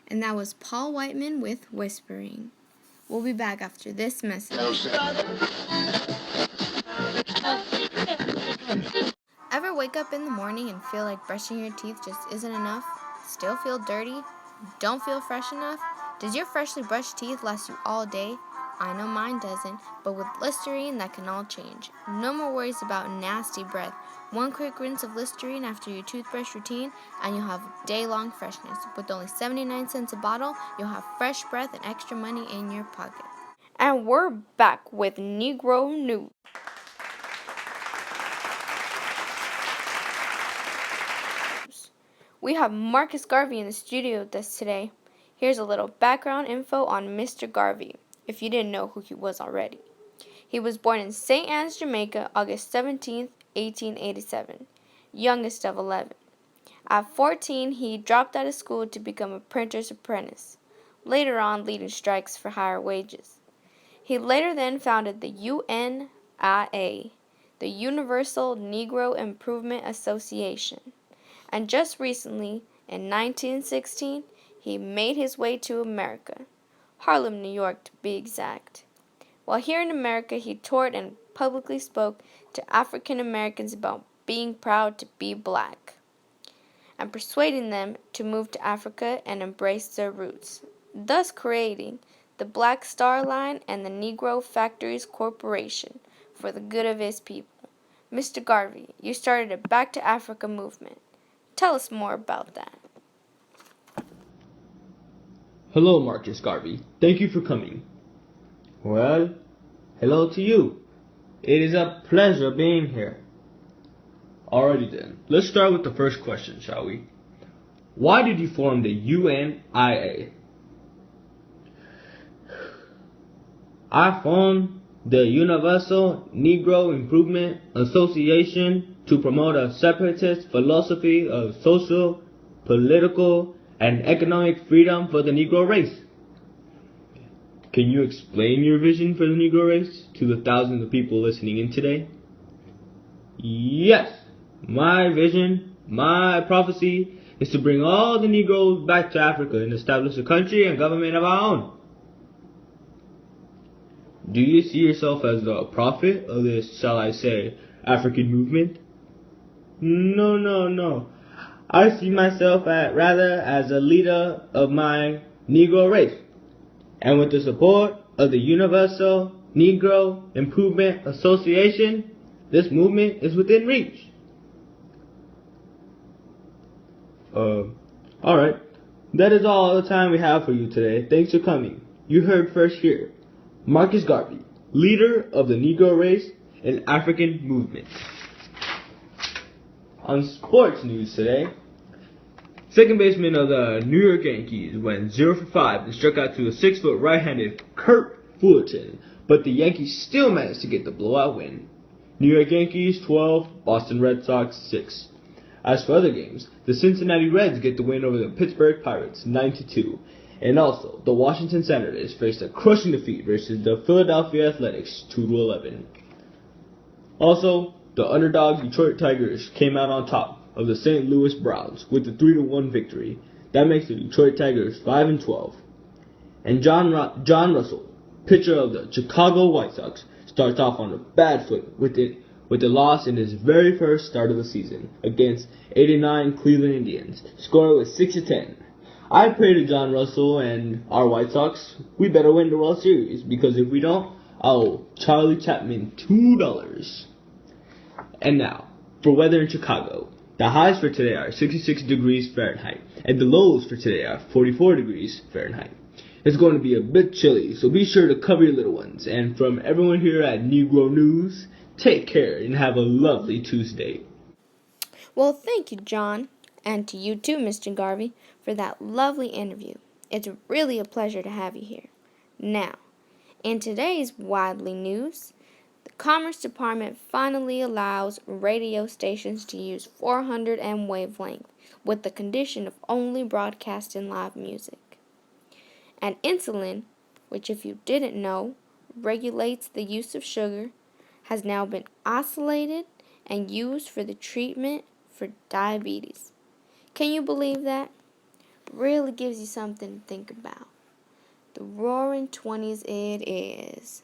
And that was Paul Whiteman with Whispering. We'll be back after this message. Ever wake up in the morning and feel like brushing your teeth just isn't enough? Still feel dirty? Don't feel fresh enough? Does your freshly brushed teeth last you all day? I know mine doesn't, but with Listerine that can all change. No more worries about nasty breath. One quick rinse of Listerine after your toothbrush routine and you'll have day-long freshness. With only 79 cents a bottle, you'll have fresh breath and extra money in your pocket. And we're back with Negro News. We have Marcus Garvey in the studio with us today. Here's a little background info on Mr. Garvey, if you didn't know who he was already. He was born in St. Anne's, Jamaica, August 17, 1887, youngest of 11. At 14, he dropped out of school to become a printer's apprentice, later on leading strikes for higher wages. He later then founded the UNIA, the Universal Negro Improvement Association. And just recently, in 1916, he made his way to America, Harlem, New York to be exact. While here in America, he toured and publicly spoke to African Americans about being proud to be black, and persuading them to move to Africa and embrace their roots, thus creating the Black Star Line and the Negro Factories Corporation for the good of his people. Mr. Garvey, you started a Back to Africa movement. Tell us more about that. Hello, Marcus Garvey. Thank you for coming. Well, hello to you. It is a pleasure being here. Alrighty then, let's start with the first question, shall we? Why did you form the UNIA? I formed the Universal Negro Improvement Association to promote a separatist philosophy of social, political, and economic freedom for the Negro race. Can you explain your vision for the Negro race to the thousands of people listening in today? Yes, my vision, my prophecy is to bring all the Negroes back to Africa and establish a country and government of our own. Do you see yourself as the prophet of this, shall I say, African movement? No. I see myself rather as a leader of my Negro race. And with the support of the Universal Negro Improvement Association, this movement is within reach. Alright. That is all the time we have for you today. Thanks for coming. You heard first here. Marcus Garvey, leader of the Negro race and African movement. On sports news today, second baseman of the New York Yankees went 0 for 5 and struck out to a 6-foot right-handed Kurt Fullerton, but the Yankees still managed to get the blowout win. New York Yankees 12, Boston Red Sox 6. As for other games, the Cincinnati Reds get the win over the Pittsburgh Pirates 9-2. And also, the Washington Senators faced a crushing defeat versus the Philadelphia Athletics 2-11. Also, the underdog Detroit Tigers came out on top of the St. Louis Browns with a 3-1 victory. That makes the Detroit Tigers 5-12. And John Russell, pitcher of the Chicago White Sox, starts off on a bad foot with a loss in his very first start of the season against 89 Cleveland Indians. Score was 6-10. I pray to John Russell and our White Sox, we better win the World Series, because if we don't, I'll owe Charlie Chapman $2. And now, for weather in Chicago. The highs for today are 66 degrees Fahrenheit, and the lows for today are 44 degrees Fahrenheit. It's going to be a bit chilly, so be sure to cover your little ones. And from everyone here at Negro News, take care and have a lovely Tuesday. Well, thank you, John, and to you too, Mr. Garvey, for that lovely interview. It's really a pleasure to have you here. Now, in today's widely news, the Commerce Department finally allows radio stations to use 400 M wavelength with the condition of only broadcasting live music. And insulin, which if you didn't know, regulates the use of sugar, has now been isolated and used for the treatment for diabetes. Can you believe that? really gives you something to think about. The Roaring 20s it is.